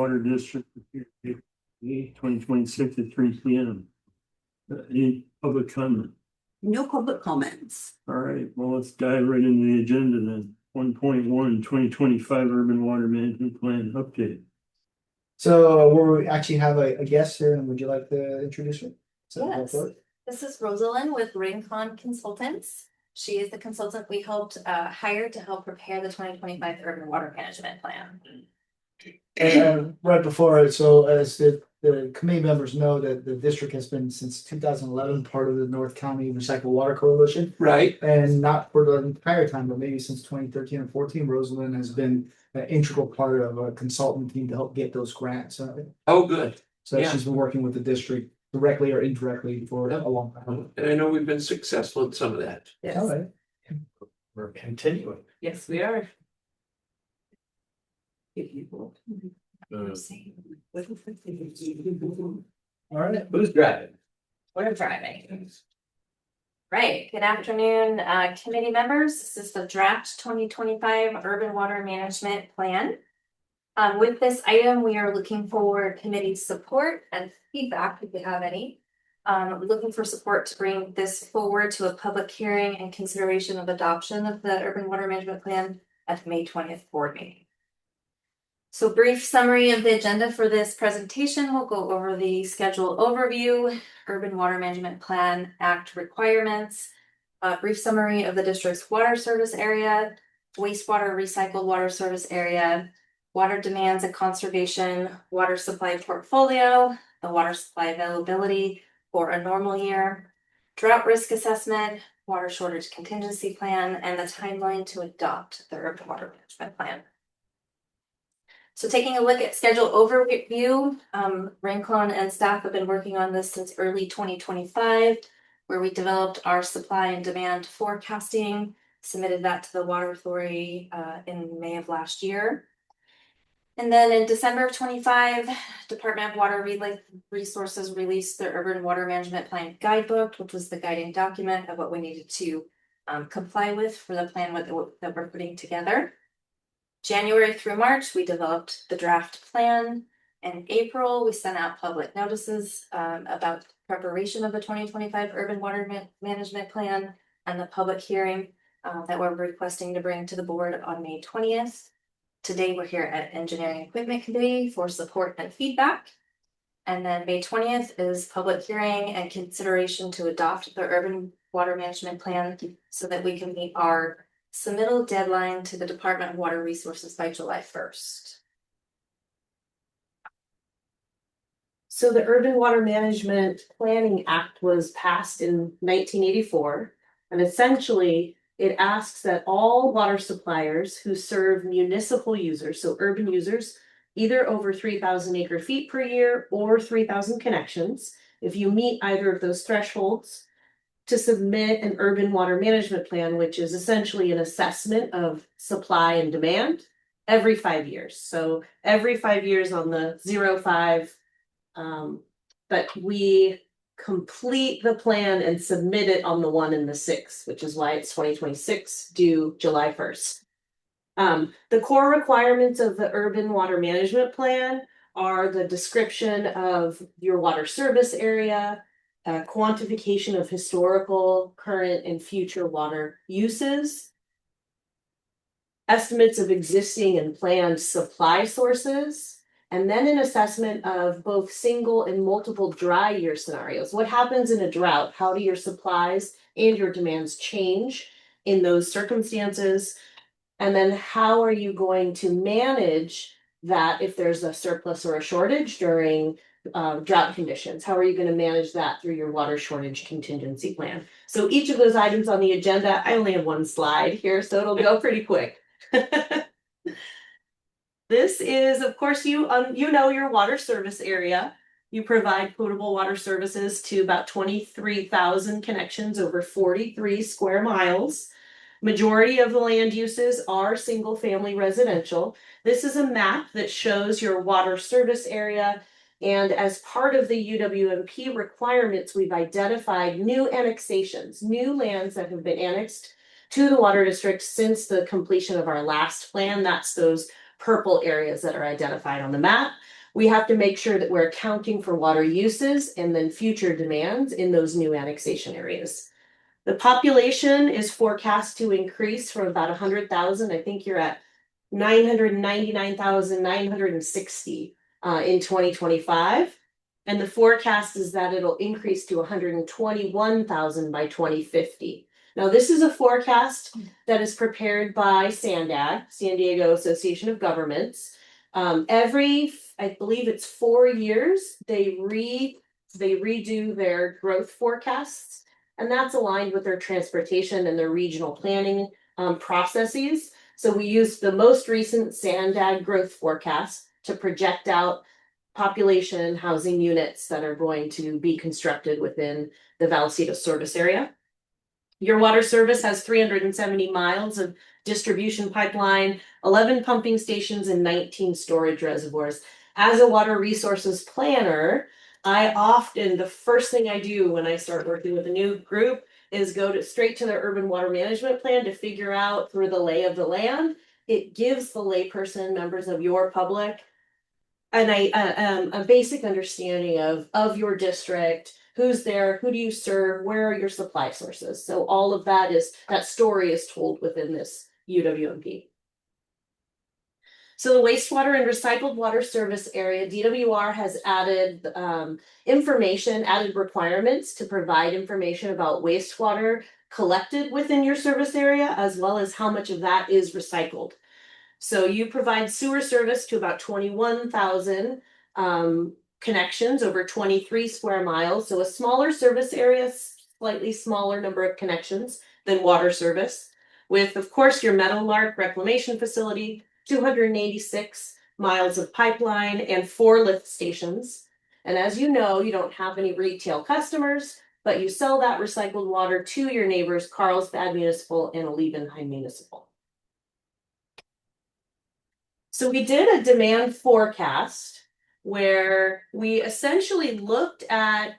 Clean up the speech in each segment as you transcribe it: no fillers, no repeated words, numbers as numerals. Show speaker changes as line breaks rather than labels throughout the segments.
Water District, 2026 at 3 p.m. Any public comment?
No public comments.
All right, well, let's dive right into the agenda then. 1.1, 2025 Urban Water Management Plan update.
So we actually have a guest here, and would you like to introduce her?
Yes. This is Rosalind with Rincon Consultants. She is the consultant we helped hire to help prepare the 2025 Urban Water Management Plan.
And right before, so as the committee members know, that the district has been since 2011 part of the North County Recycled Water Coalition.
Right.
And not for the entire time, but maybe since 2013 or 14, Rosalind has been an integral part of a consultant team to help get those grants.
Oh, good.
So
Yeah.
she's been working with the district directly or indirectly for a long time.
And I know we've been successful in some of that.
All right.
We're continuing.
Yes, we are.
All right.
Who's driving?
We're driving. Right, good afternoon, committee members. This is the draft 2025 Urban Water Management Plan. With this item, we are looking for committee support and feedback if you have any. We're looking for support to bring this forward to a public hearing and consideration of adoption of the Urban Water Management Plan at the May 20th board meeting. So brief summary of the agenda for this presentation. We'll go over the schedule overview, Urban Water Management Plan Act requirements, a brief summary of the district's water service area, wastewater recycled water service area, water demands and conservation, water supply portfolio, the water supply availability for a normal year, drought risk assessment, water shortage contingency plan, and the timeline to adopt the Urban Water Management Plan. So taking a look at schedule overview, Rincon and staff have been working on this since early 2025, where we developed our supply and demand forecasting, submitted that to the Water Authority in May of last year. And then in December of 25, Department of Water Resources released their Urban Water Management Plan Guidebook, which was the guiding document of what we needed to comply with for the plan that we're putting together. January through March, we developed the draft plan. In April, we sent out public notices about preparation of the 2025 Urban Water Management Plan and the public hearing that we're requesting to bring to the board on May 20th. Today, we're here at Engineering Equipment Committee for support and feedback. And then May 20th is public hearing and consideration to adopt the Urban Water Management Plan so that we can meet our submittal deadline to the Department of Water Resources by July 1st.
So the Urban Water Management Planning Act was passed in 1984, and essentially it asks that all water suppliers who serve municipal users, so urban users, either over 3,000 acre feet per year or 3,000 connections, if you meet either of those thresholds, to submit an urban water management plan, which is essentially an assessment of supply and demand every 5 years. So every 5 years on the 0-5, but we complete the plan and submit it on the 1 and the 6, which is why it's 2026 due July 1st. The core requirements of the urban water management plan are the description of your water service area, quantification of historical, current, and future water uses, estimates of existing and planned supply sources, and then an assessment of both single and multiple dry year scenarios. What happens in a drought? How do your supplies and your demands change in those circumstances? And then how are you going to manage that if there's a surplus or a shortage during drought conditions? How are you going to manage that through your water shortage contingency plan? So each of those items on the agenda, I only have one slide here, so it'll go pretty quick. This is, of course, you know your water service area. You provide potable water services to about 23,000 connections over 43 square miles. Majority of the land uses are single family residential. This is a map that shows your water service area. And as part of the UWMP requirements, we've identified new annexations, new lands that have been annexed to the water district since the completion of our last plan. That's those purple areas that are identified on the map. we have to make sure that we're accounting for water uses and then future demands in those new annexation areas. The population is forecast to increase from about 100,000. I think you're at 999,960 in 2025. And the forecast is that it'll increase to 121,000 by 2050. Now, this is a forecast that is prepared by SANDAG, San Diego Association of Governments. Every, I believe it's 4 years, they redo their growth forecasts. And that's aligned with their transportation and their regional planning processes. So we used the most recent SANDAG growth forecast to project out population housing units that are going to be constructed within the Vallecitos service area. Your water service has 370 miles of distribution pipeline, 11 pumping stations, and 19 storage reservoirs. As a water resources planner, the first thing I do when I start working with a new group is go straight to their urban water management plan to figure out through the lay of the land. It gives the layperson, members of your public, and a basic understanding of your district, who's there, who do you serve, where are your supply sources. So all of that story is told within this UWMP. So the wastewater and recycled water service area, DWR has added added requirements to provide information about wastewater collected within your service area, as well as how much of that is recycled. So you provide sewer service to about 21,000 connections over 23 square miles. So a smaller service area, slightly smaller number of connections than water service. With, of course, your Meadowlark reclamation facility, 286 miles of pipeline, and 4 lift stations. And as you know, you don't have any retail customers, but you sell that recycled water to your neighbors, Carlsbad Municipal and Liebenheim Municipal. So we did a demand forecast where we essentially looked at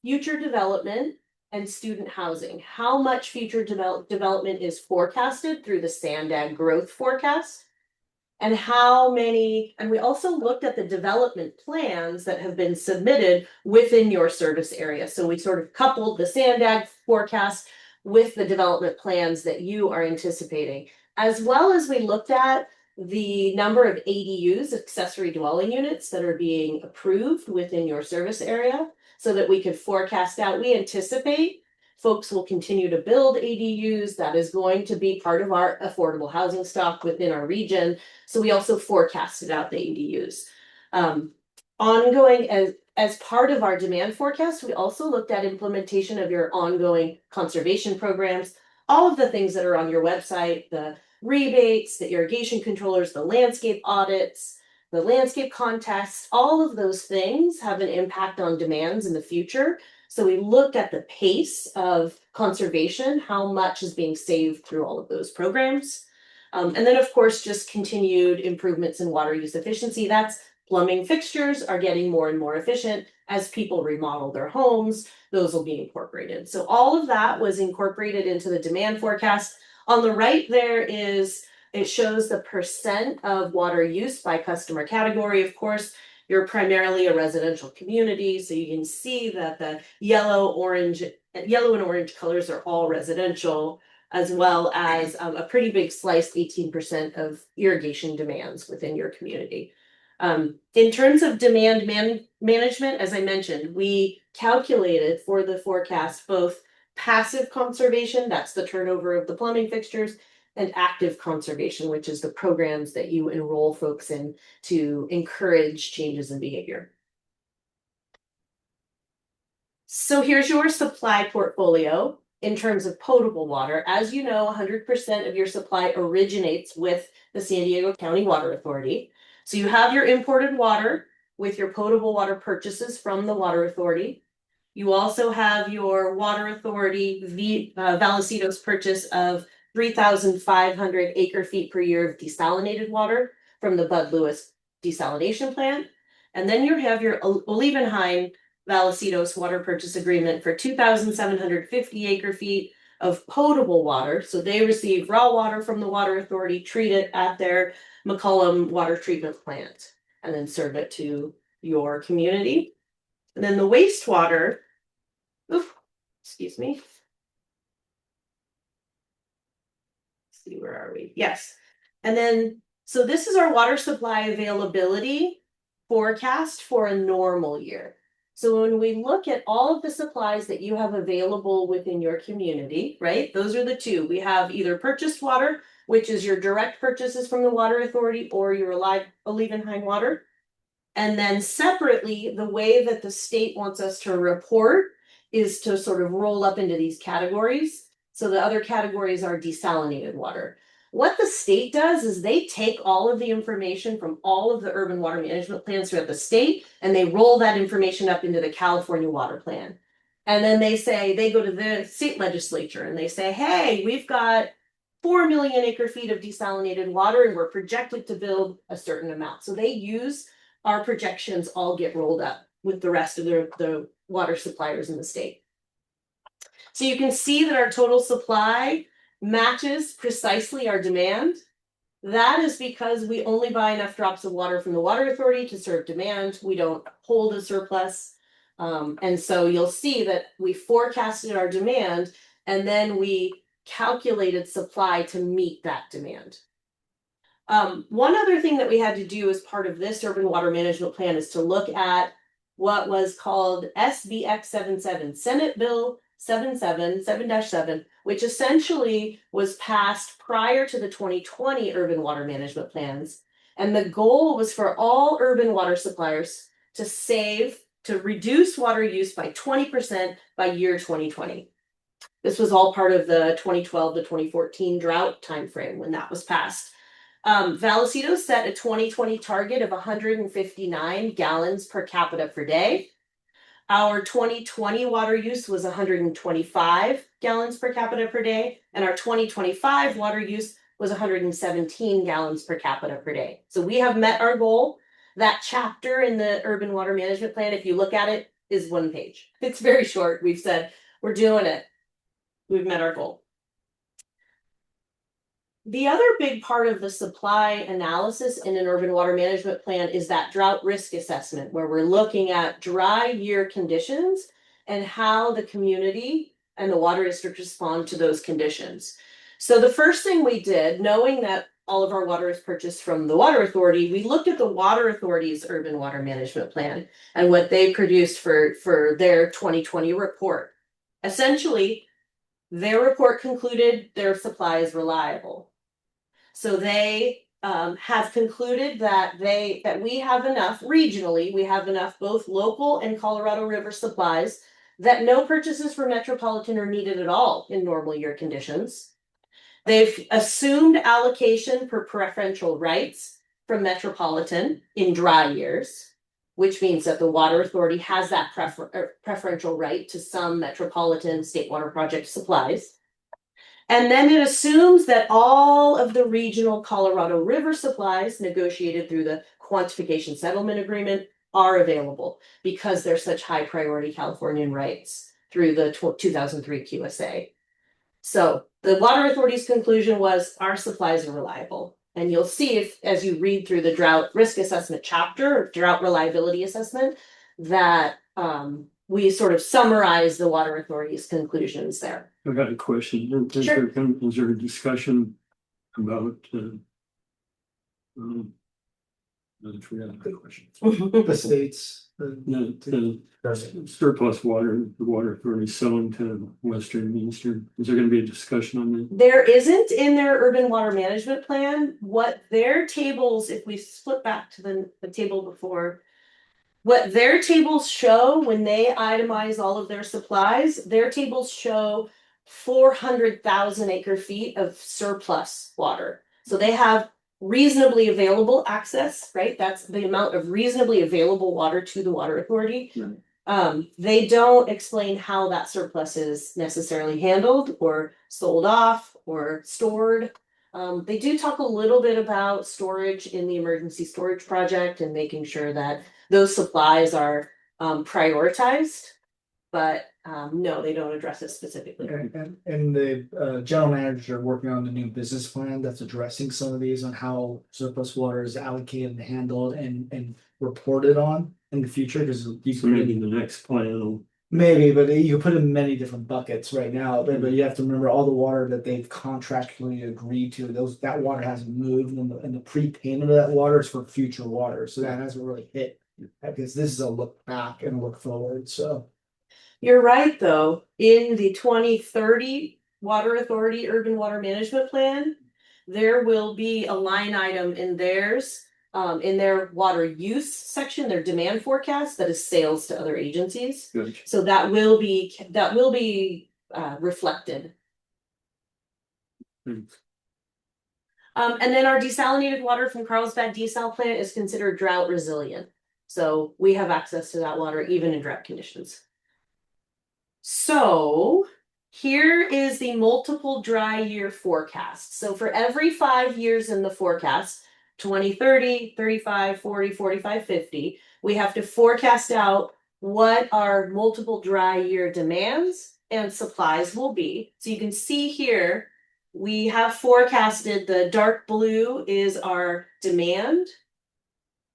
future development and student housing. How much future development is forecasted through the SANDAG growth forecast? And we also looked at the development plans that have been submitted within your service area. So we sort of coupled the SANDAG forecast with the development plans that you are anticipating, as well as we looked at the number of ADUs, accessory dwelling units, that are being approved within your service area so that we could forecast out. We anticipate folks will continue to build ADUs. That is going to be part of our affordable housing stock within our region. So we also forecasted out the ADUs. Ongoing as part of our demand forecast, we also looked at implementation of your ongoing conservation programs, all of the things that are on your website, the rebates, the irrigation controllers, the landscape audits, the landscape contests, all of those things have an impact on demands in the future. So we looked at the pace of conservation, how much is being saved through all of those programs. And then, of course, just continued improvements in water use efficiency. That's plumbing fixtures are getting more and more efficient as people remodel their homes. Those will be incorporated. So all of that was incorporated into the demand forecast. On the right there it shows the percent of water use by customer category. Of course, you're primarily a residential community, so you can see that the yellow and orange colors are all residential, as well as a pretty big slice, 18% of irrigation demands within your community. In terms of demand management, as I mentioned, we calculated for the forecast both passive conservation, that's the turnover of the plumbing fixtures, and active conservation, which is the programs that you enroll folks in to encourage changes in behavior. So here's your supply portfolio in terms of potable water. As you know, 100% of your supply originates with the San Diego County Water Authority. So you have your imported water with your potable water purchases from the Water Authority. You also have your Water Authority Vallecitos purchase of 3,500 acre feet per year of desalinated water from the Bud Lewis desalination plant. And then you have your Liebenheim Vallecitos water purchase agreement for 2,750 acre feet of potable water. So they receive raw water from the Water Authority, treat it at their McCollum water treatment plant. and then serve it to your community. And then the wastewater, excuse me. Let's see, where are we? Yes. And then, so this is our water supply availability forecast for a normal year. So when we look at all of the supplies that you have available within your community, right? Those are the two. We have either purchased water, which is your direct purchases from the water authority, or your Olivenheim water. And then separately, the way that the state wants us to report is to sort of roll up into these categories. So the other categories are desalinated water. What the state does is they take all of the information from all of the urban water management plans throughout the state, and they roll that information up into the California Water Plan. And then they say, they go to the state legislature and they say, hey, we've got 4 million acre feet of desalinated water and we're projected to build a certain amount. So they use our projections, all get rolled up with the rest of the water suppliers in the state. So you can see that our total supply matches precisely our demand. That is because we only buy enough drops of water from the water authority to serve demand. We don't hold a surplus. And so you'll see that we forecasted our demand and then we calculated supply to meet that demand. One other thing that we had to do as part of this urban water management plan is to look at what was called SBX 77, Senate Bill 7-7, which essentially was passed prior to the 2020 urban water management plans. And the goal was for all urban water suppliers to reduce water use by 20% by year 2020. This was all part of the 2012 to 2014 drought timeframe when that was passed. Vallecitos set a 2020 target of 159 gallons per capita per day. Our 2020 water use was 125 gallons per capita per day, and our 2025 water use was 117 gallons per capita per day. So we have met our goal. That chapter in the urban water management plan, if you look at it, is 1 page. It's very short. We've said, we're doing it. We've met our goal. The other big part of the supply analysis in an urban water management plan is that drought risk assessment, where we're looking at dry year conditions and how the community and the water district respond to those conditions. So the first thing we did, knowing that all of our water is purchased from the water authority, we looked at the water authority's urban water management plan and what they produced for their 2020 report. Essentially, their report concluded their supply is reliable. So they have concluded that we have enough regionally, we have enough both local and Colorado River supplies, that no purchases for metropolitan are needed at all in normal year conditions. They've assumed allocation per preferential rights from metropolitan in dry years, which means that the water authority has that preferential right to some metropolitan state water project supplies. And then it assumes that all of the regional Colorado River supplies negotiated through the quantification settlement agreement are available because they're such high priority Californian rights through the 2003 QSA. So the water authority's conclusion was our supplies are reliable. And you'll see as you read through the drought risk assessment chapter, or drought reliability assessment, that we sort of summarize the water authority's conclusions there.
I got a question. Is there a discussion about I forgot the question.
The states.
The surplus water, the water authority selling to Western and Eastern. Is there going to be a discussion on that?
There isn't in their urban water management plan. What their tables, if we flip back to the table before, what their tables show when they itemize all of their supplies, their tables show 400,000 acre feet of surplus water. So they have reasonably available access, right? That's the amount of reasonably available water to the water authority.
Right.
They don't explain how that surplus is necessarily handled or sold off or stored. They do talk a little bit about storage in the emergency storage project and making sure that those supplies are prioritized, but No, they don't address it specifically.
And the general managers are working on the new business plan that's addressing some of these on how surplus water is allocated and handled and reported on in the future, because you
So
can
maybe the next plan will.
maybe, but you can put it in many different buckets right now, but you have to remember all the water that they've contractually agreed to, that water hasn't moved, and the prepayment of that water is for future water, so that hasn't really hit. Because this is a look back and a look forward, so.
You're right, though, in the 2030 Water Authority Urban Water Management Plan, there will be a line item in theirs, in their water use section, their demand forecast, that is sales to other agencies.
Good.
So that will be reflected.
Thanks.
And then our desalinated water from Carlsbad desal plant is considered drought resilient. So we have access to that water even in drought conditions. So here is the multiple dry year forecast. So for every 5 years in the forecast, 2030, 35, 40, 45, 50, we have to forecast out what our multiple dry year demands and supplies will be. So you can see here, we have forecasted the dark blue is our demand.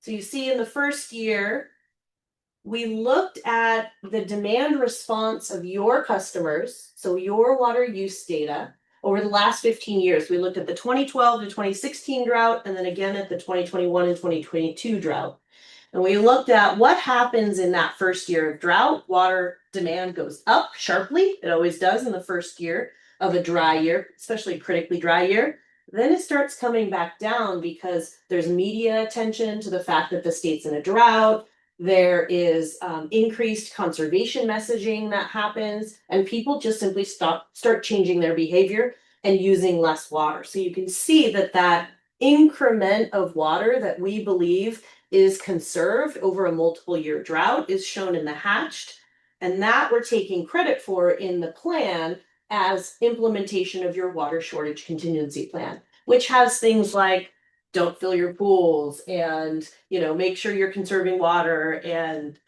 So you see in the first year, we looked at the demand response of your customers, so your water use data, over the last 15 years. We looked at the 2012 to 2016 drought, and then again at the 2021 and 2022 drought. And we looked at what happens in that first year of drought. Water demand goes up sharply. It always does in the first year of a dry year, especially a critically dry year. Then it starts coming back down because there's media attention to the fact that the state's in a drought. There is increased conservation messaging that happens, and people just simply start changing their behavior and using less water. So you can see that increment of water that we believe is conserved over a multiple year drought is shown in the hatched, and that we're taking credit for in the plan as implementation of your water shortage contingency plan, which has things like don't fill your pools and, make sure you're conserving water, and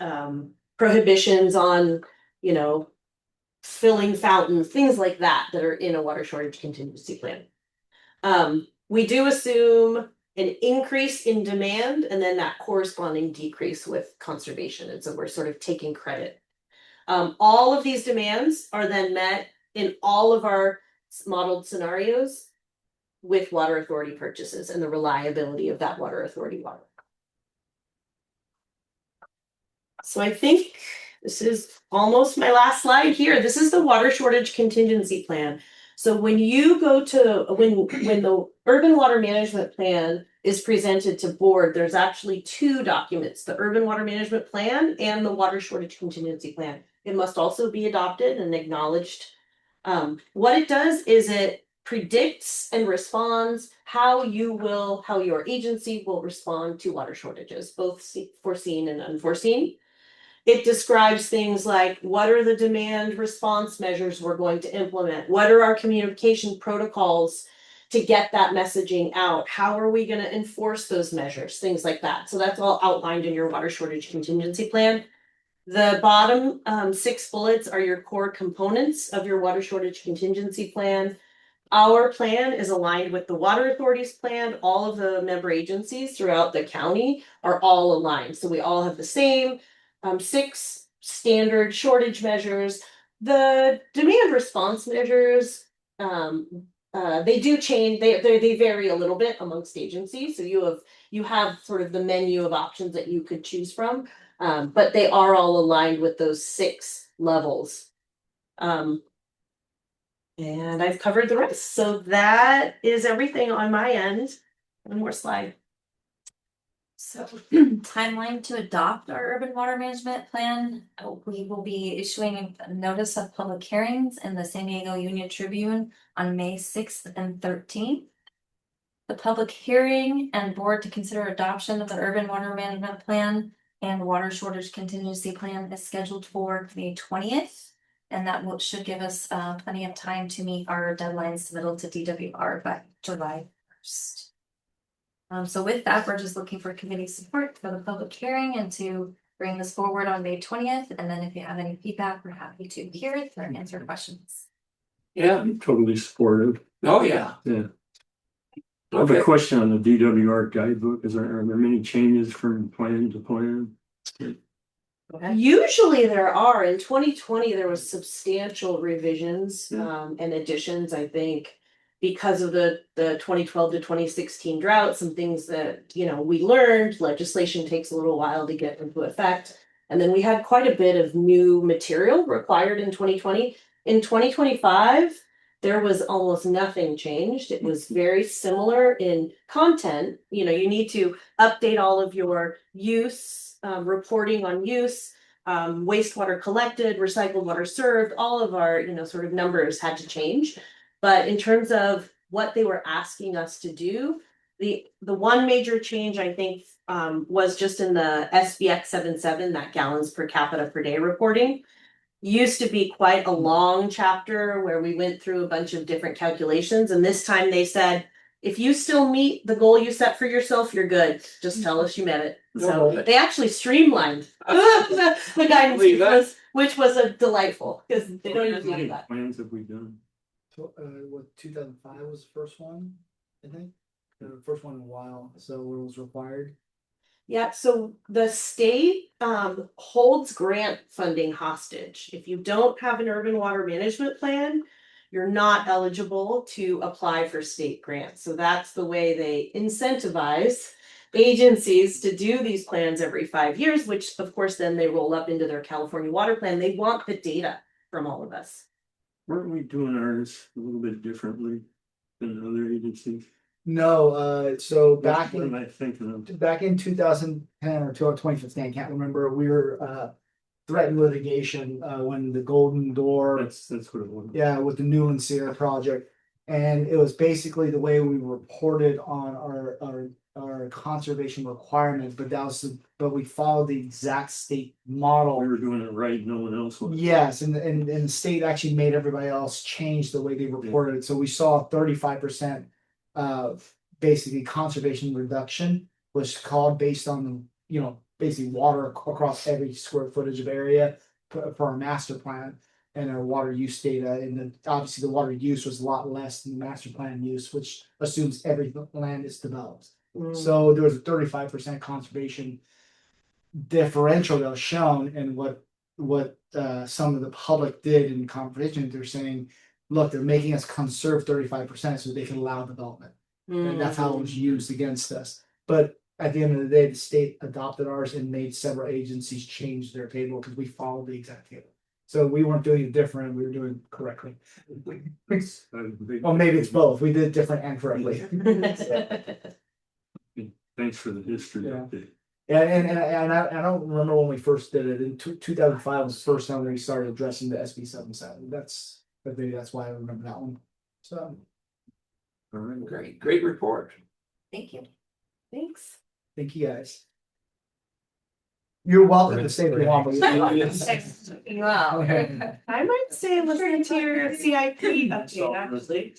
prohibitions on, filling fountains, things like that are in a water shortage contingency plan. We do assume an increase in demand and then that corresponding decrease with conservation. And so we're sort of taking credit. All of these demands are then met in all of our modeled scenarios with water authority purchases and the reliability of that water authority water. So I think this is almost my last slide here. This is the water shortage contingency plan. So when you go to, when the urban water management plan is presented to board, there's actually two documents, the urban water management plan and the water shortage contingency plan. It must also be adopted and acknowledged. What it does is it predicts and responds how your agency will respond to water shortages, both foreseen and unforeseen. It describes things like what are the demand response measures we're going to implement? What are our communication protocols to get that messaging out? How are we going to enforce those measures? Things like that. So that's all outlined in your water shortage contingency plan. The bottom 6 bullets are your core components of your water shortage contingency plan. Our plan is aligned with the water authority's plan. All of the member agencies throughout the county are all aligned. So we all have the same 6 standard shortage measures. The demand response measures, they do change. They vary a little bit amongst agencies. So you have sort of the menu of options that you could choose from, but they are all aligned with those 6 levels. And I've covered the rest. So that is everything on my end. One more slide.
So timeline to adopt our urban water management plan. We will be issuing a notice of public hearings in the San Diego Union Tribune on May 6th and 13th. The public hearing and board to consider adoption of the urban water management plan and water shortage contingency plan is scheduled for May 20th. And that should give us plenty of time to meet our deadline submittal to DWR by July 1st. So with that, we're just looking for committee support for the public hearing and to bring this forward on May 20th, and then if you have any feedback, we're happy to hear it or answer questions.
Yeah,
I'm totally supportive.
oh, yeah.
Yeah. I have a
Okay.
question on the DWR guidebook. Are there many changes from plan to plan?
Usually there are. In 2020, there was substantial revisions and additions, I think. Because of the 2012 to 2016 drought, some things that, you know, we learned, legislation takes a little while to get into effect. And then we had quite a bit of new material required in 2020. In 2025, there was almost nothing changed. It was very similar in content. You know, you need to update all of your use, reporting on use, wastewater collected, recycled water served, all of our, you know, sort of numbers had to change. But in terms of what they were asking us to do, the one major change I think was just in the SBX 77, that gallons per capita per day reporting. Used to be quite a long chapter where we went through a bunch of different calculations, and this time they said, if you still meet the goal you set for yourself, you're good. Just tell us you met it. So
Oh.
they actually streamlined the guidance, which was a delightful because they don't
How
usually
many
do that.
plans have we done?
What 2005 was the first one, I think, the first one in a while. So it was required.
Yeah, so the state holds grant funding hostage. If you don't have an urban water management plan, you're not eligible to apply for state grants. So that's the way they incentivize agencies to do these plans every 5 years, which of course then they roll up into their California water plan. They want the data from all of us.
Weren't we doing ours a little bit differently than other agencies?
No, so back
What am
in
I thinking of?
2010 or 2015, I can't remember. We were threatened litigation when the Golden Door.
That's what it was.
Yeah, with the Newland Sierra project. And it was basically the way we reported on our conservation requirements, but we followed the exact state model.
We were doing it right, no one else was.
Yes, and the state actually made everybody else change the way they reported it. So we saw 35% of basically conservation reduction was called based on, you know, basically water across every square footage of area for our master plan and our water use data. And then obviously the water use was a lot less than the master plan use, which assumes every land is developed. So there was a 35% conservation differential that was shown, and what some of the public did in conversation, they're saying, look, they're making us conserve 35% so they can allow development. And that's how it was used against us. But at the end of the day, the state adopted ours and made several agencies change their table because we followed the exact table. So we weren't doing it different, we were doing it correctly. Well, maybe it's both. We did it different and correctly.
Thanks for the history
Yeah.
update.
Yeah, and I don't remember when we first did it. In 2005 was the first time we started addressing the SB 77. Maybe that's why I remember that one. So
All right.
Great report.
Thank you.
Thanks.
thank you guys. You're welcome to stay if you want. But
Wow.
I might say listen to your CIP update, actually.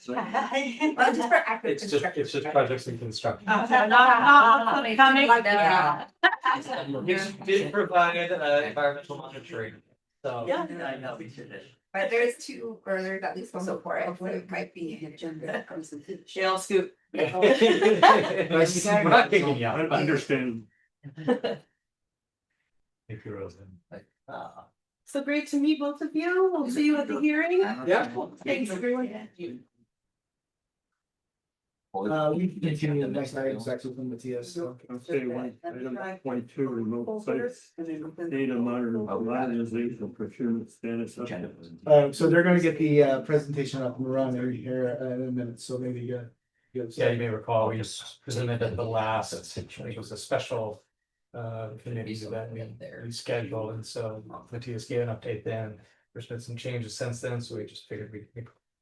It's just projects in construction.
Not coming.
We did provide environmental monitoring, so.
Yeah.
I know.
But there's two further that we spoke for it, so it might be an agenda.
Jail scoop.
Nice to see you.
We're not kicking you
I
out.
understand.
If you're open.
So great to meet both of you. We'll see you at the hearing.
Yeah.
Thanks, everyone.
We can continue the next item, actually from Matthias. So.
Okay, item 22, remote sites, data modernization procurement status update.
So they're gonna get the presentation up and running here in a minute, so maybe you.
Yeah, you may recall, we just presented at the last, I think it was a special committee that we scheduled, and so Matthias gave an update then. There's been some changes since then, so we just figured we'd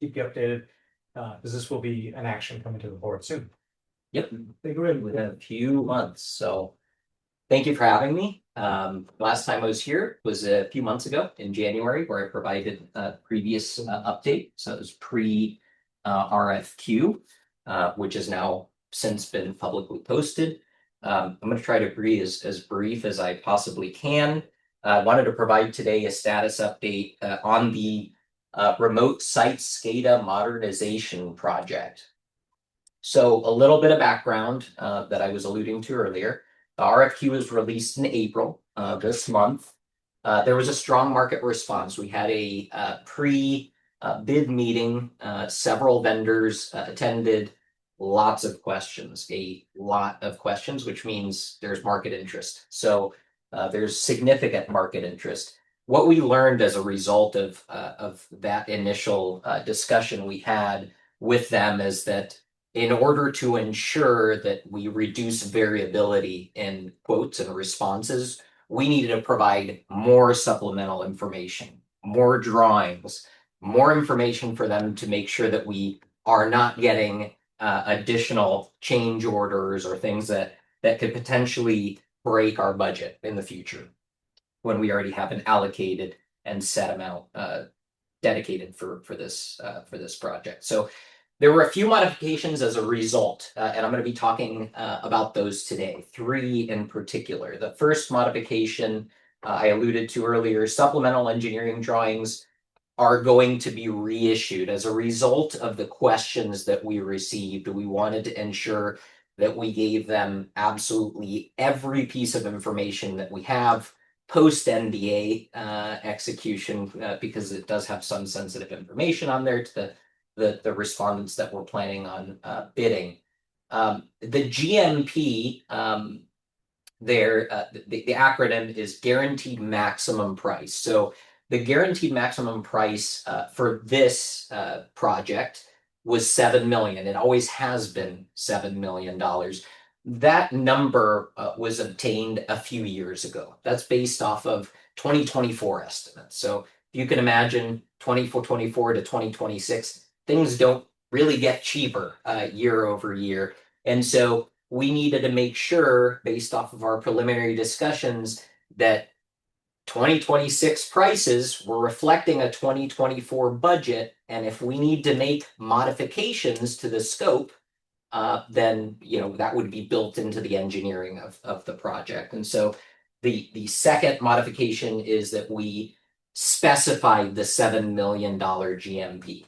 keep you updated. Because this will be an action coming to the board soon.
Yep,
They go
within a few months, so thank you for having me. Last time I was here was a few months ago in January, where I provided a previous update. So it was pre RFQ, which has now since been publicly posted. I'm going to try to be as brief as I possibly can. I wanted to provide today a status update on the remote site SCADA modernization project. So a little bit of background that I was alluding to earlier. The RFQ was released in April this month. There was a strong market response. We had a pre-bid meeting. Several vendors attended. Lots of questions, a lot of questions, which means there's market interest. So there's significant market interest. What we learned as a result of that initial discussion we had with them is that in order to ensure that we reduce variability in quotes and responses, we needed to provide more supplemental information, more drawings, more information for them to make sure that we are not getting additional change orders or things that could potentially break our budget in the future when we already have an allocated and set amount dedicated for this project. So there were a few modifications as a result, and I'm going to be talking about those today, 3 in particular. The first modification I alluded to earlier, supplemental engineering drawings are going to be reissued as a result of the questions that we received. We wanted to ensure that we gave them absolutely every piece of information that we have post NDA execution, because it does have some sensitive information on there to the respondents that we're planning on bidding. The GMP the acronym is Guaranteed Maximum Price. So the guaranteed maximum price for this project was $7 million. It always has been $7 million. That number was obtained a few years ago. That's based off of 2024 estimates. So you can imagine 2024 to 2026, things don't really get cheaper year over year. And so we needed to make sure, based off of our preliminary discussions, that 2026 prices were reflecting a 2024 budget. And if we need to make modifications to the scope, then that would be built into the engineering of the project. And so the second modification is that we specified the $7 million GMP.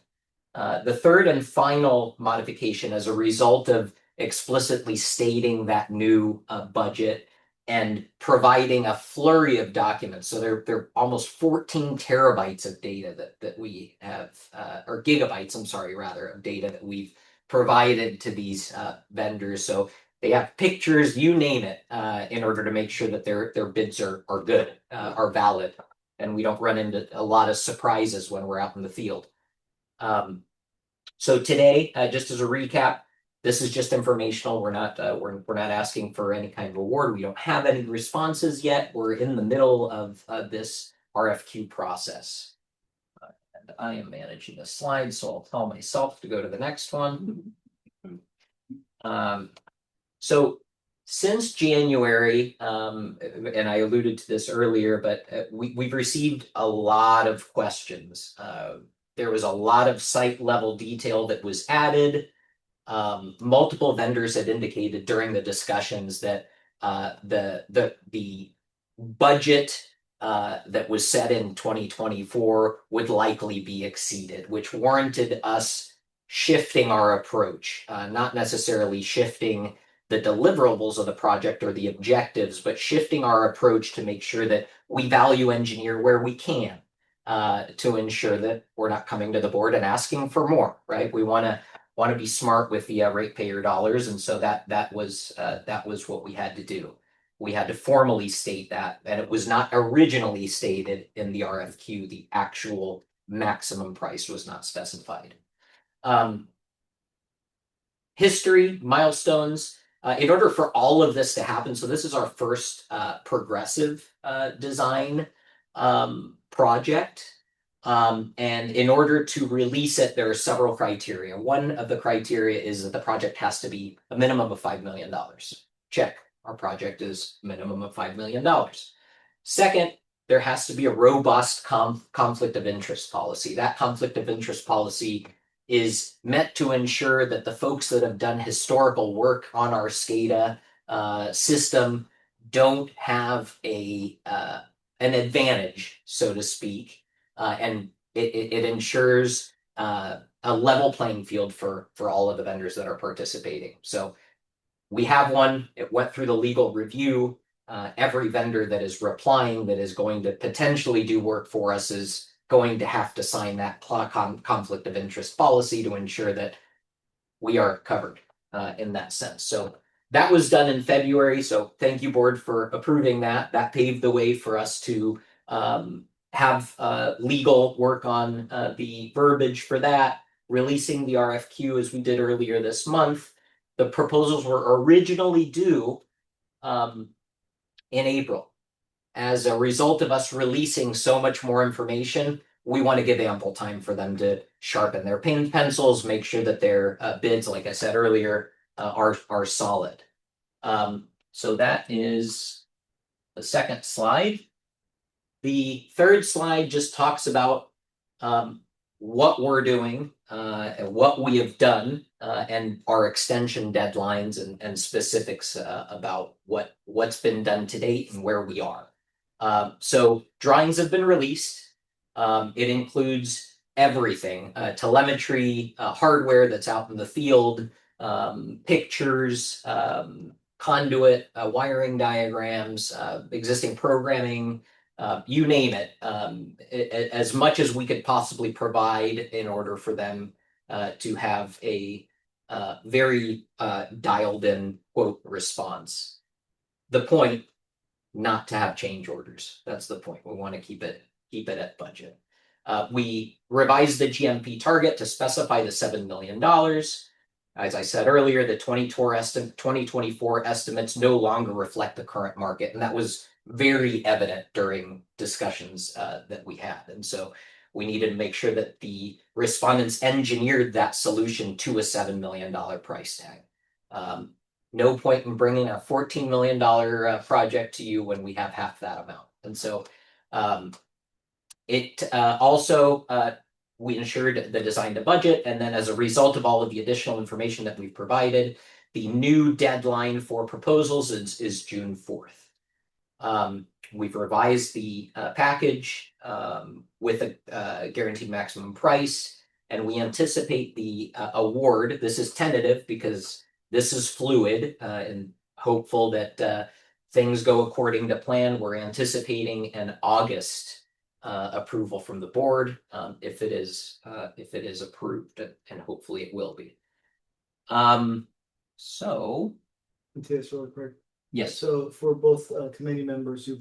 The third and final modification, as a result of explicitly stating that new budget and providing a flurry of documents. So they're almost 14 terabytes of data that we have, or gigabytes, I'm sorry, rather, of data that we've provided to these vendors. So they have pictures, you name it, in order to make sure that their bids are good, are valid, and we don't run into a lot of surprises when we're out in the field. So today, just as a recap, this is just informational. We're not asking for any kind of award. We don't have any responses yet. We're in the middle of this RFQ process. And I am managing the slide, so I'll tell myself to go to the next one. So since January, and I alluded to this earlier, but we've received a lot of questions. There was a lot of site level detail that was added. Multiple vendors had indicated during the discussions that the budget that was set in 2024 would likely be exceeded, which warranted us shifting our approach, not necessarily shifting the deliverables of the project or the objectives, but shifting our approach to make sure that we value engineer where we can, to ensure that we're not coming to the board and asking for more, right? We want to be smart with the ratepayer dollars, and so that was what we had to do. We had to formally state that, and it was not originally stated in the RFQ. The actual maximum price was not specified. History, milestones. In order for all of this to happen, so this is our first progressive design project. And in order to release it, there are several criteria. One of the criteria is that the project has to be a minimum of $5 million. Check. Our project is minimum of $5 million. Second, there has to be a robust conflict of interest policy. That conflict of interest policy is meant to ensure that the folks that have done historical work on our SCADA system don't have an advantage, so to speak. And it ensures a level playing field for all of the vendors that are participating. So we have one, it went through the legal review. Every vendor that is replying that is going to potentially do work for us is going to have to sign that conflict of interest policy to ensure that we are covered in that sense. So that was done in February. So thank you, board, for approving that. That paved the way for us to have legal work on the verbiage for that, releasing the RFQ as we did earlier this month. The proposals were originally due in April. As a result of us releasing so much more information, we want to give ample time for them to sharpen their pencils, make sure that their bids, like I said earlier, are solid. So that is the second slide. The third slide just talks about what we're doing, and what we have done, and our extension deadlines and specifics about what's been done to date and where we are. So drawings have been released. It includes everything, telemetry, hardware that's out in the field, pictures, conduit, wiring diagrams, existing programming, you name it, as much as we could possibly provide in order for them to have a very dialed in quote response. The point, not to have change orders. That's the point. We want to keep it at budget. We revised the GMP target to specify the $7 million. As I said earlier, the 2024 estimates no longer reflect the current market, and that was very evident during discussions that we had. And so we needed to make sure that the respondents engineered that solution to a $7 million price tag. No point in bringing a $14 million project to you when we have half that amount. And so it also, we ensured the design to budget. And then as a result of all of the additional information that we've provided, the new deadline for proposals is June 4th. We've revised the package with a guaranteed maximum price, and we anticipate the award. This is tentative because this is fluid and hopeful that things go according to plan. We're anticipating an August approval from the board if it is approved, and hopefully it will be. So
Just really quick.
yes,
So for both committee members who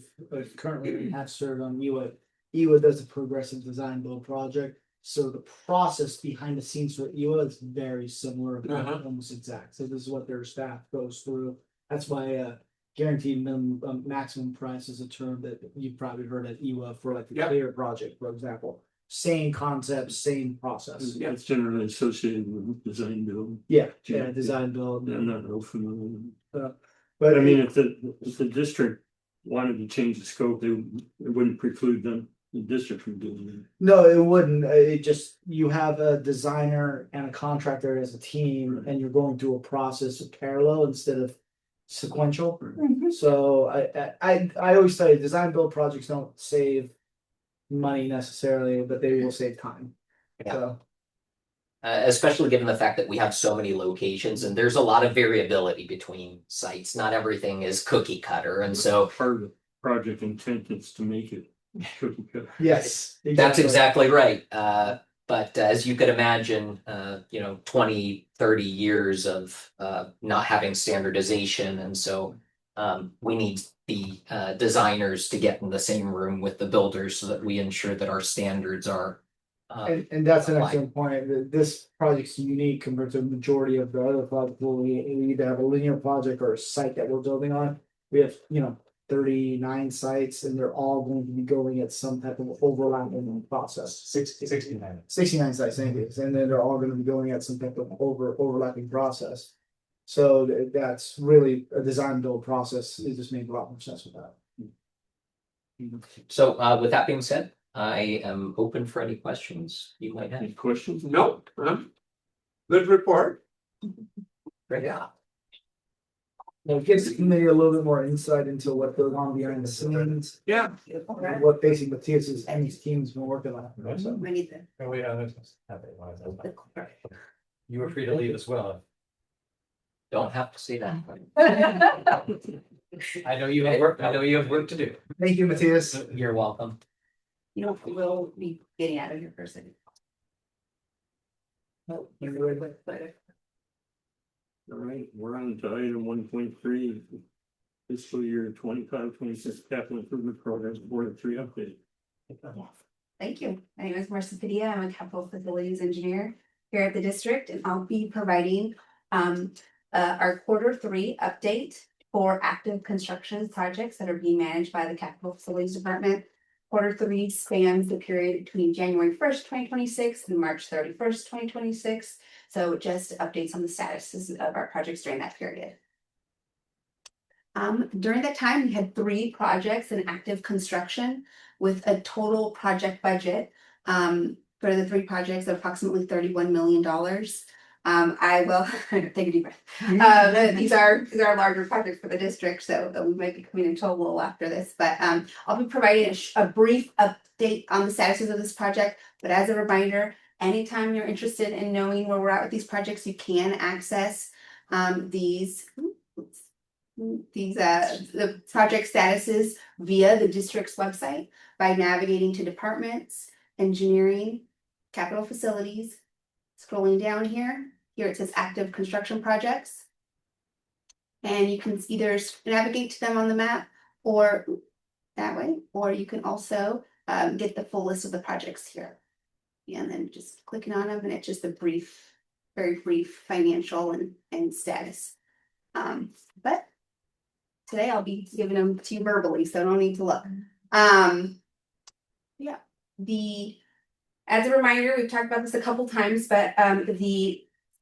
currently have served on EWA does a progressive design build project. So the process behind the scenes for EWA is very similar, almost exact. So this is what their staff goes through. That's why guaranteed minimum maximum price is a term that you've probably heard at EWA for like the clear project, for example. Same concept, same process.
It's generally associated with design build.
Yeah, design build.
I'm not real familiar.
But
I mean, if the district wanted to change the scope, it wouldn't preclude the district from doing it.
no, it wouldn't. It just, you have a designer and a contractor as a team, and you're going through a process of parallel instead of sequential. So I always say design build projects don't save money necessarily, but they will save time.
Yeah.
So
especially given the fact that we have so many locations and there's a lot of variability between sites. Not everything is cookie cutter, and so
Part of the project intent is to make it cookie cutter.
yes,
that's exactly right. But as you could imagine, 20, 30 years of not having standardization. And so we need the designers to get in the same room with the builders so that we ensure that our standards are.
And that's an excellent point. This project's unique compared to the majority of the other projects. We either have a linear project or a site that we're building on. We have, 39 sites, and they're all going to be going at some type of overlapping process.
69.
69 sites, thank you. And then they're all going to be going at some type of overlapping process. So that's really a design build process. It just makes a lot more sense with that.
So with that being said, I am open for any questions you might have.
Any questions?
No, good report.
Great.
Yeah. It gives the committee a little bit more insight into what goes on behind the scenes.
Yeah.
And what basically Matthias and his team's been working on. So,
We need the-
Oh, wait, you were free to leave as well.
Don't have to say that.
I know you have work, I know you have work to do.
Thank you, Matthias.
You're welcome.
You know, we'll be getting out of here for a second.
All right, we're on to item 1.3. Fiscal year 25-26 capital improvement programs, Board of 3 update.
Thank you. My name is Marissa Padilla. I'm a capital facilities engineer here at the district, and I'll be providing our Q3 update for active construction projects that are being managed by the capital facilities department. Q3 spans the period between January 1st, 2026 and March 31st, 2026. So just updates on the statuses of our projects during that period. During that time, we had 3 projects in active construction with a total project budget for the 3 projects of approximately $31 million. I will take a deep breath. These are larger projects for the district, so we might be coming in total after this, but I'll be providing a brief update on the statuses of this project. But as a reminder, anytime you're interested in knowing where we're at with these projects, you can access the project statuses via the district's website by navigating to departments, engineering, capital facilities, scrolling down here it says active construction projects. And you can either navigate to them on the map or that way, or you can also get the full list of the projects here. And then just clicking on them, and it's just a brief, very brief financial and status. But today I'll be giving them to you verbally, so no need to look. Yeah, as a reminder, we've talked about this a couple times, but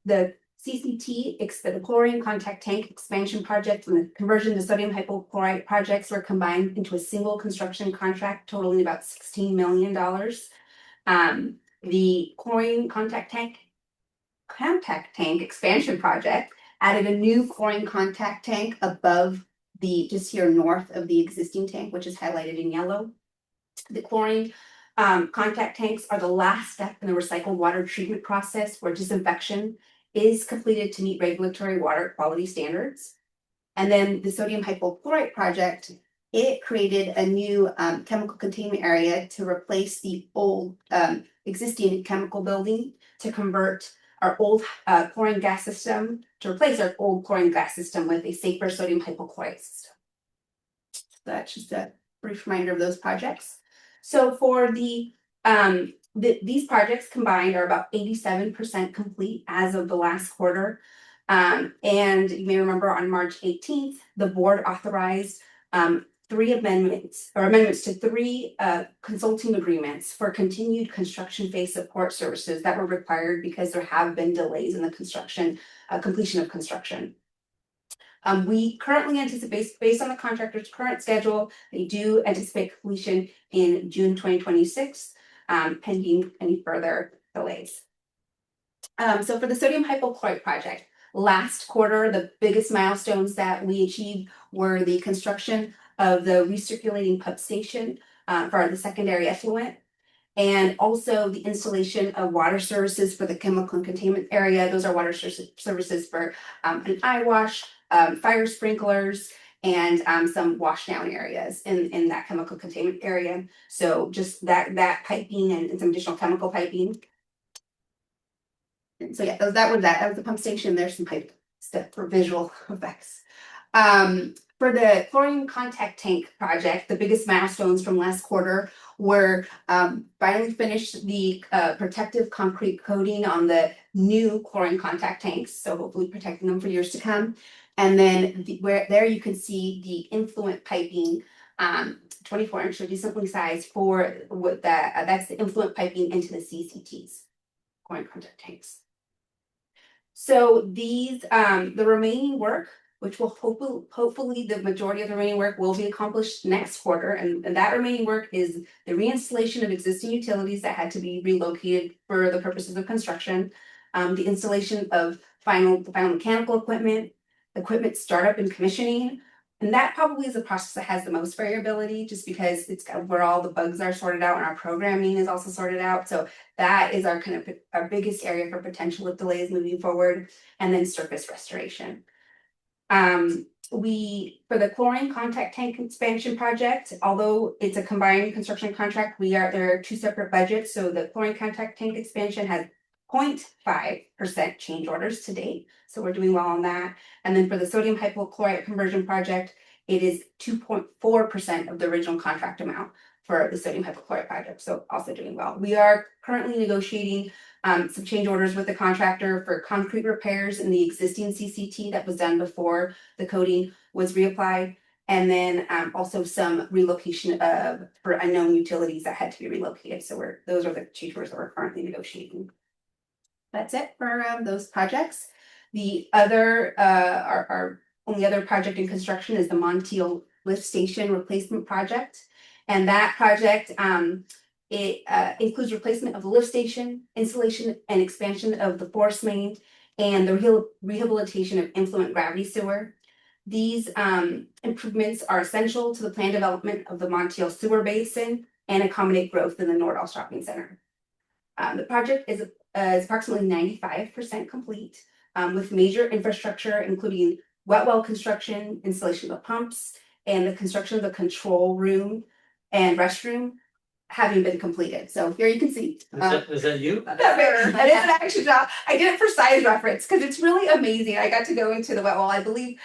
the CCT, the chlorine contact tank expansion project and the conversion to sodium hypochlorite projects were combined into a single construction contract totaling about $16 million. The chlorine contact tank expansion project added a new chlorine contact tank above just here north of the existing tank, which is highlighted in yellow. The chlorine contact tanks are the last step in the recycled water treatment process where disinfection is completed to meet regulatory water quality standards. And then the sodium hypochlorite project, it created a new chemical containment area to replace the old existing chemical building to convert our old chlorine gas system, to replace our old chlorine gas system with a safer sodium hypochlorite system. That's just a brief reminder of those projects. So for these projects combined are about 87% complete as of the last quarter. And you may remember on March 18th, the board authorized 3 amendments to 3 consulting agreements for continued construction phase support services that were required because there have been delays in the completion of construction. We currently anticipate, based on the contractor's current schedule, they do anticipate completion in June 2026, pending any further delays. So for the sodium hypochlorite project, last quarter, the biggest milestones that we achieved were the construction of the recirculating pump station for the secondary effluent, and also the installation of water services for the chemical containment area. Those are water services for an eye wash, fire sprinklers, and some wash down areas in that chemical containment area. So just that piping and some additional chemical piping. And so yeah, that was the pump station. There's some pipe stuff for visual effects. For the chlorine contact tank project, the biggest milestones from last quarter were finally finished the protective concrete coating on the new chlorine contact tanks, so hopefully protecting them for years to come. And then there you can see the influent piping, 24-inch, so decently sized for that's the influent piping into the CCTs, chlorine contact tanks. So these, the remaining work, which will hopefully the majority of the remaining work will be accomplished next quarter. And that remaining work is the reinstallation of existing utilities that had to be relocated for the purposes of construction, the installation of the final mechanical equipment, equipment startup and commissioning. And that probably is the process that has the most variability, just because it's kind of where all the bugs are sorted out and our programming is also sorted out. So that is our kind of our biggest area for potential of delays moving forward, and then surface restoration. For the chlorine contact tank expansion project, although it's a combined construction contract, there are two separate budgets. So the chlorine contact tank expansion has 0.5% change orders to date. So we're doing well on that. And then for the sodium hypochlorite conversion project, it is 2.4% of the original contract amount for the sodium hypochlorite project. So also doing well. We are currently negotiating some change orders with the contractor for concrete repairs in the existing CCT that was done before the coating was reapplied. And then also some relocation for unknown utilities that had to be relocated. So those are the change orders that we're currently negotiating. That's it for those projects. The other, our only other project in construction is the Montiel lift station replacement project. And that project, it includes replacement of the lift station, installation and expansion of the FORCEMAIN, and the rehabilitation of influent gravity sewer. These improvements are essential to the planned development of the Montiel sewer basin and accommodate growth in the Nordal Shopping Center. The project is approximately 95% complete, with major infrastructure, including wet well construction, installation of pumps, and the construction of the control room and restroom having been completed. So here you can see.
Is that you?
That is an action job. I did it for size reference because it's really amazing. I got to go into the wet well. I believe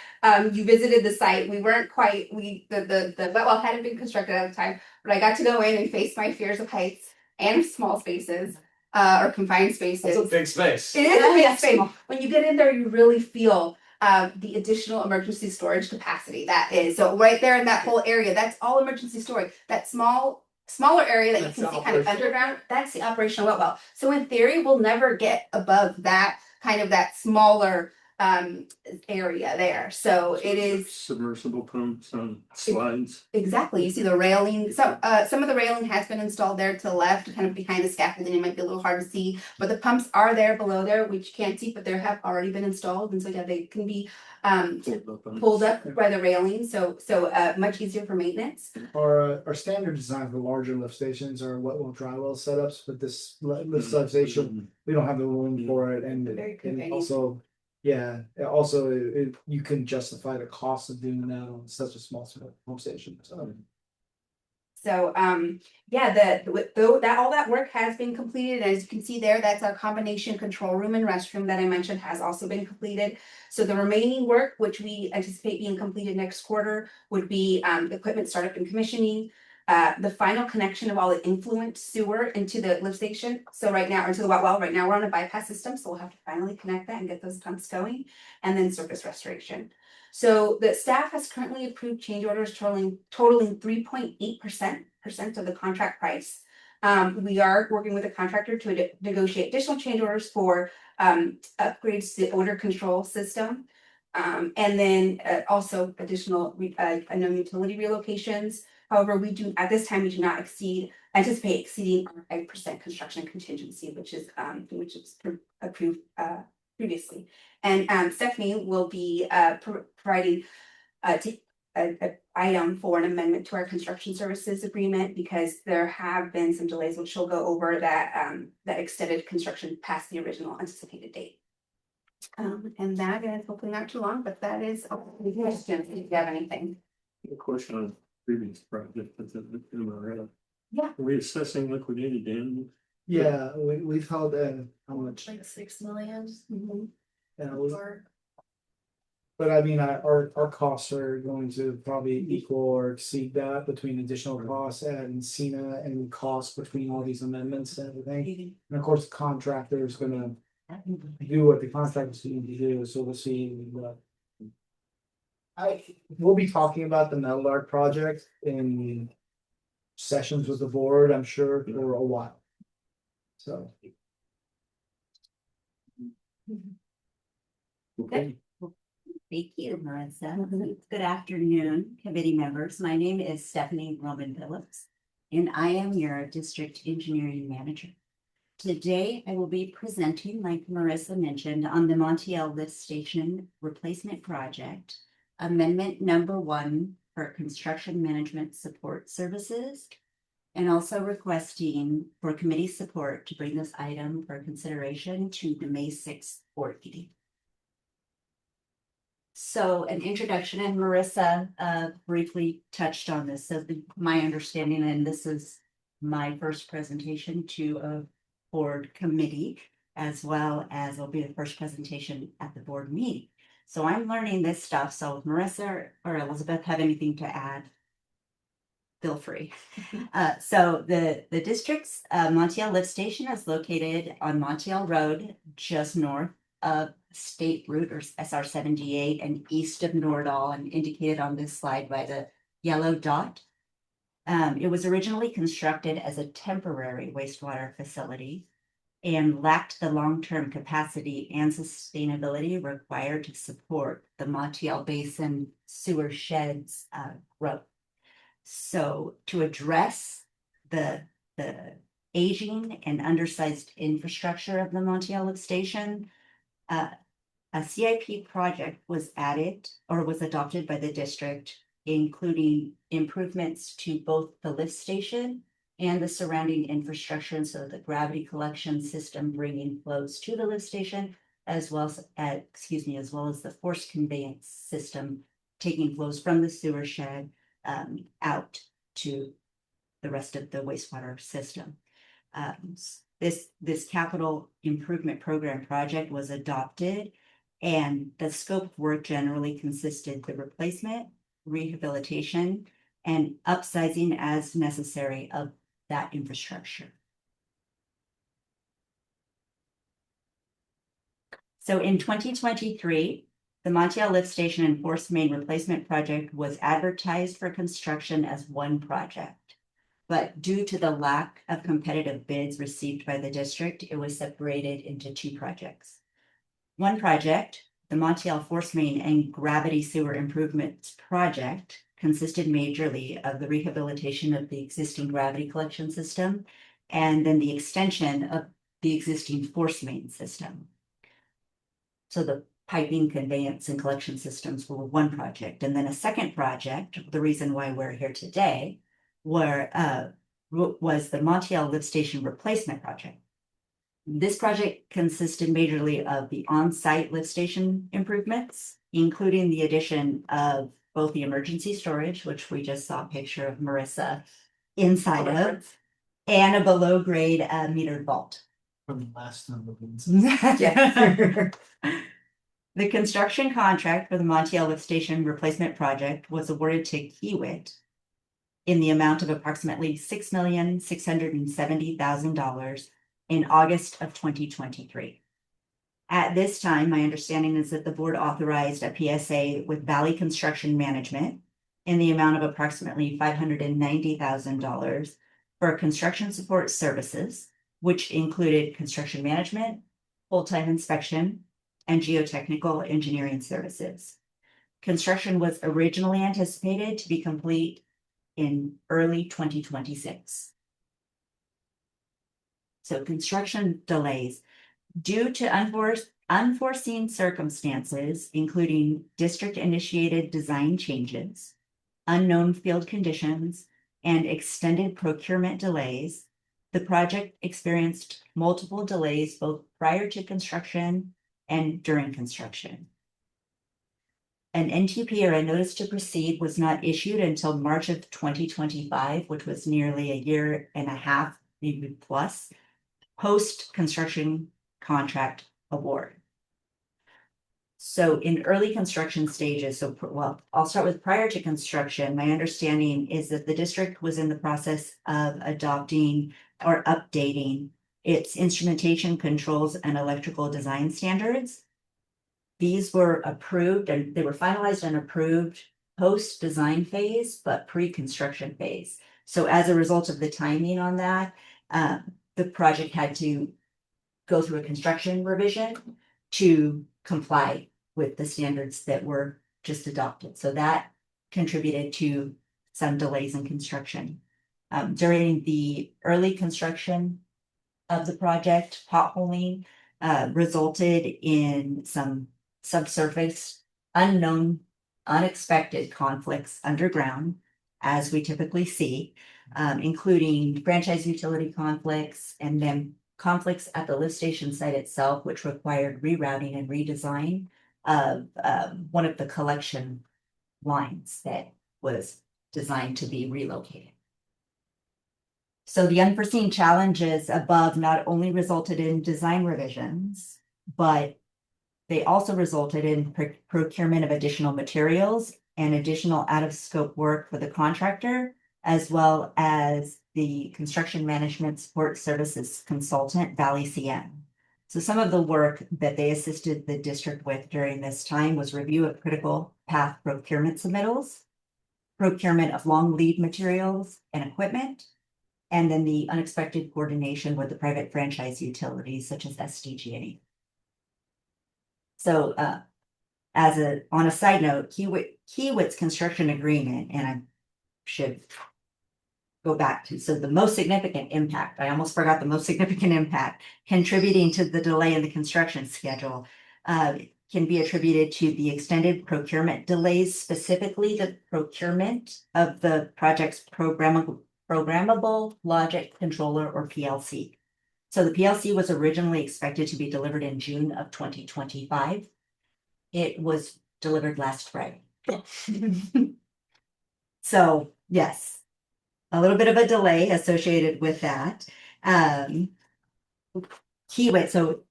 you visited the site. We weren't quite, the wet well hadn't been constructed at the time, but I got to go in and face my fears of heights and small spaces or confined spaces.
It's a big space.
It is a big space. When you get in there, you really feel the additional emergency storage capacity that is. So right there in that whole area, that's all emergency storage. That smaller area that you can see kind of underground, that's the operational wet well. So in theory, we'll never get above that kind of that smaller area there. So it is
Submersible pumps on slides.
exactly. You see the railing. Some of the railing has been installed there to the left, kind of behind the scaffolding. It might be a little hard to see, but the pumps are there below there, which you can't see, but they have already been installed, and so yeah, they can be pulled up by the railing. So much easier for maintenance.
Our standard design for larger lift stations are wet well, dry well setups, but this lift substation, we don't have the room for it, and
Very convenient.
also, you can justify the cost of doing that on such a small home station.
So all that work has been completed. As you can see there, that's our combination control room and restroom that I mentioned has also been completed. So the remaining work, which we anticipate being completed next quarter, would be equipment startup and commissioning, the final connection of all the influent sewer into the lift station. So right now, into the wet well, right now we're on a bypass system, so we'll have to finally connect that and get those pumps going, and then surface restoration. So the staff has currently approved change orders totaling 3.8% of the contract price. We are working with a contractor to negotiate additional change orders for upgrades to the odor control system. And then also additional unknown utility relocations. However, at this time we do not anticipate exceeding our 5% construction contingency, which is approved previously. And Stephanie will be providing an item for an amendment to our construction services agreement, because there have been some delays, which she'll go over, that extended construction past the original anticipated date. And that is hopefully not too long, but that is all the questions. If you have anything.
A question on previous project, that's in MRL.
Yeah.
Are we assessing liquidated damage?
Yeah, we've held how much?
Like 6 million.
Yeah, but I mean, our costs are going to probably equal or exceed that between additional costs and CENA and costs between all these amendments and everything. And of course, the contractor is gonna do what the contractors need to do, so we'll see. We'll be talking about the ELITHARP project in sessions with the board, I'm sure, for a while. So.
Okay.
Thank you, Marissa. Good afternoon, committee members. My name is Stephanie Roman Phillips, and I am your district engineering manager. Today, I will be presenting, like Marissa mentioned, on the Montiel Lift Station Replacement Project, Amendment Number 1 for Construction Management Support Services, and also requesting for committee support to bring this item for consideration to the May 6th board meeting. So an introduction, and Marissa briefly touched on this. So my understanding, and this is my first presentation to a board committee, as well as it'll be the first presentation at the board meeting. So I'm learning this stuff. So if Marissa or Elizabeth have anything to add, feel free. So the district's Montiel Lift Station is located on Montiel Road, just north of State Route or SR 78 and east of Nordahl, and indicated on this slide by the yellow dot. It was originally constructed as a temporary wastewater facility and lacked the long-term capacity and sustainability required to support the Montiel Basin sewer sheds growth. So to address the aging and undersized infrastructure of the Montiel Lift Station, a CIP project was added or was adopted by the district, including improvements to both the lift station and the surrounding infrastructure, and so the gravity collection system bringing flows to the lift station, as well as the force conveyance system taking flows from the sewer shed out to the rest of the wastewater system. This capital improvement program project was adopted, and the scope of work generally consisted the replacement, rehabilitation, and upsizing as necessary of that infrastructure. So in 2023, the Montiel Lift Station and FORCEMAIN replacement project was advertised for construction as one project. But due to the lack of competitive bids received by the district, it was separated into two projects. One project, the Montiel FORCEMAIN and Gravity Sewer Improvements Project, consisted majorly of the rehabilitation of the existing gravity collection system and then the extension of the existing FORCEMAIN system. So the piping, conveyance, and collection systems were one project. And then a second project, the reason why we're here today, was the Montiel Lift Station Replacement Project. This project consisted majorly of the on-site lift station improvements, including the addition of both the emergency storage, which we just saw a picture of Marissa inside of, and a below-grade metered vault.
From the last number.
Yeah. The construction contract for the Montiel Lift Station Replacement Project was awarded to Kiewit in the amount of approximately $6,670,000 in August of 2023. At this time, my understanding is that the board authorized a PSA with Valley Construction Management in the amount of approximately $590,000 for construction support services, which included construction management, full-time inspection, and geotechnical engineering services. Construction was originally anticipated to be complete in early 2026. So construction delays due to unforeseen circumstances, including district-initiated design changes, unknown field conditions, and extended procurement delays. The project experienced multiple delays both prior to construction and during construction. An NTP, or a notice to proceed, was not issued until March of 2025, which was nearly a year and a half, maybe plus, post-construction contract award. So in early construction stages, I'll start with prior to construction. My understanding is that the district was in the process of adopting or updating its instrumentation controls and electrical design standards. These were approved and they were finalized and approved post-design phase, but pre-construction phase. So as a result of the timing on that, the project had to go through a construction revision to comply with the standards that were just adopted. So that contributed to some delays in construction. During the early construction of the project, potholing, resulted in some subsurface, unknown, unexpected conflicts underground, as we typically see, including franchise utility conflicts and then conflicts at the lift station site itself, which required rerouting and redesign of one of the collection lines that was designed to be relocated. So the unforeseen challenges above not only resulted in design revisions, but they also resulted in procurement of additional materials and additional out-of-scope work for the contractor, as well as the construction management support services consultant, Vallecitos. So some of the work that they assisted the district with during this time was review of critical path procurement submittals, procurement of long lead materials and equipment, and then the unexpected coordination with the private franchise utilities such as SDG&E. So on a side note, Kiewit's construction agreement, and I should go back to, so the most significant impact, I almost forgot the most significant impact contributing to the delay in the construction schedule can be attributed to the extended procurement delays, specifically the procurement of the project's programmable logic controller, or PLC. So the PLC was originally expected to be delivered in June of 2025. It was delivered last Friday. So yes, a little bit of a delay associated with that. Kiewit, so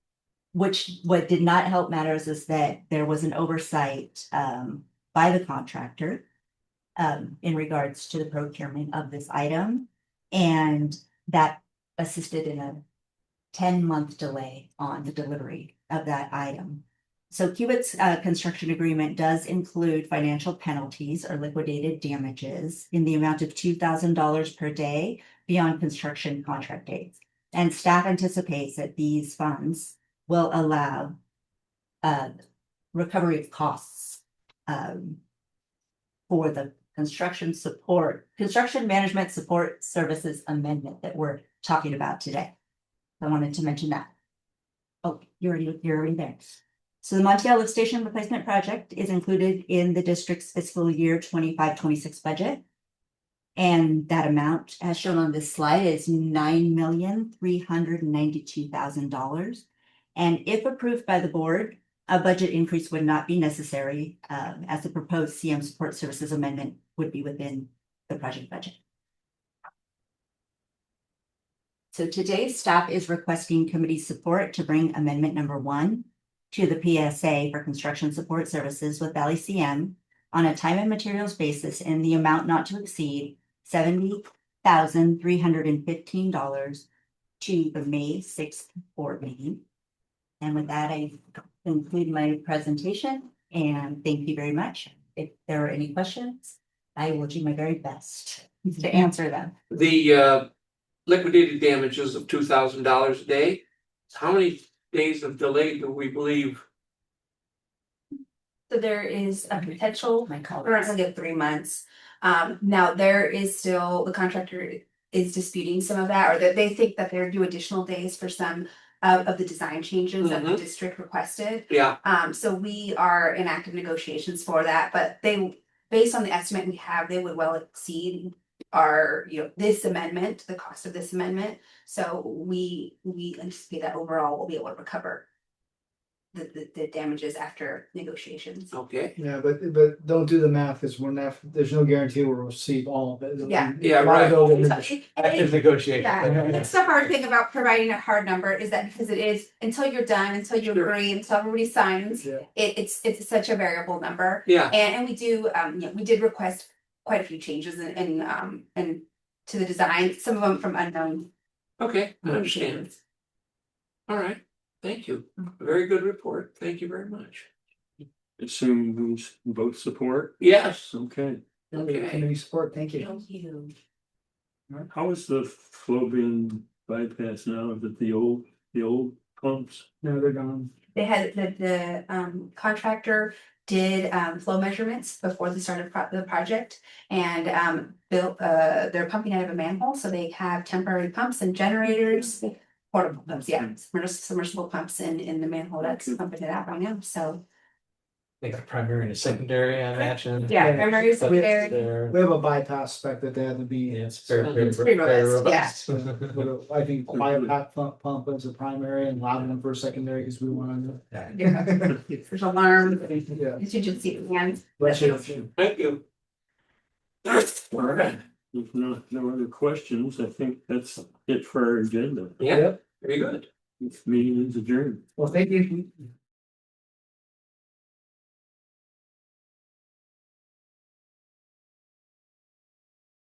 what did not help matters is that there was an oversight by the contractor in regards to the procurement of this item, and that assisted in a 10-month delay on the delivery of that item. So Kiewit's construction agreement does include financial penalties or liquidated damages in the amount of $2,000 per day beyond construction contract dates. And staff anticipates that these funds will allow recovery of costs for the construction management support services amendment that we're talking about today. I wanted to mention that. Oh, you're already there. So the Montiel lift station replacement project is included in the district's fiscal year 25-26 budget. And that amount, as shown on this slide, is $9,392,000. And if approved by the board, a budget increase would not be necessary, as the proposed CM support services amendment would be within the project budget. So today, staff is requesting committee support to bring amendment number 1 to the PSA for construction support services with Vallecitos on a time and materials basis in the amount not to exceed $70,315 to the May 6th board meeting. And with that, I conclude my presentation, and thank you very much. If there are any questions, I will do my very best to answer them.
The liquidated damages of $2,000 a day, how many days of delay do we believe?
So there is a potential
My colleagues.
currently of 3 months. Now there is still, the contractor is disputing some of that, or that they think that they're due additional days for some of the design changes that the district requested.
Yeah,
So we are in active negotiations for that, but they, based on the estimate we have, they would well exceed our, this amendment, the cost of this amendment. So we anticipate that overall we'll be able to recover the damages after negotiations.
okay.
Yeah, but don't do the math, because there's no guarantee we'll receive all of it.
Yeah.
Yeah, right.
Active negotiation.
Yeah, that's the hard thing about providing a hard number, is that because it is, until you're done, until you
Sure.
agree, until everybody signs,
Yeah.
it's such a variable number.
Yeah,
And we do, we did request quite a few changes and to the design, some of them from unknown.
okay, I understand. All right, thank you. Very good report. Thank you very much.
Assume who's both support?
Yes,
Okay.
Okay.
Committee support, thank you.
Thank you.
How is the flow being bypassed now? Is it the old pumps?
No, they're gone.
They had the contractor did flow measurements before the start of the project, and built they're pumping out of a manhole, so they have temporary pumps and generators portable pumps, yeah, submersible pumps in the manhole that's pumping it out right now, so.
They got a primary and a secondary, I imagine.
Yeah, primary,
But
secondary.
they're-
We have a bypass spec that they have to be.
Yeah, it's very,
It's pretty robust,
I think quiet pack pump is a primary and loud one for a secondary because we want
Yeah. There's alarm,
to. Yeah.
contingency plans.
Bless you.
Thank you.
All right. If no other questions, I think that's it for our agenda.
Yeah, very good.
This meeting is adjourned.
Well, thank you.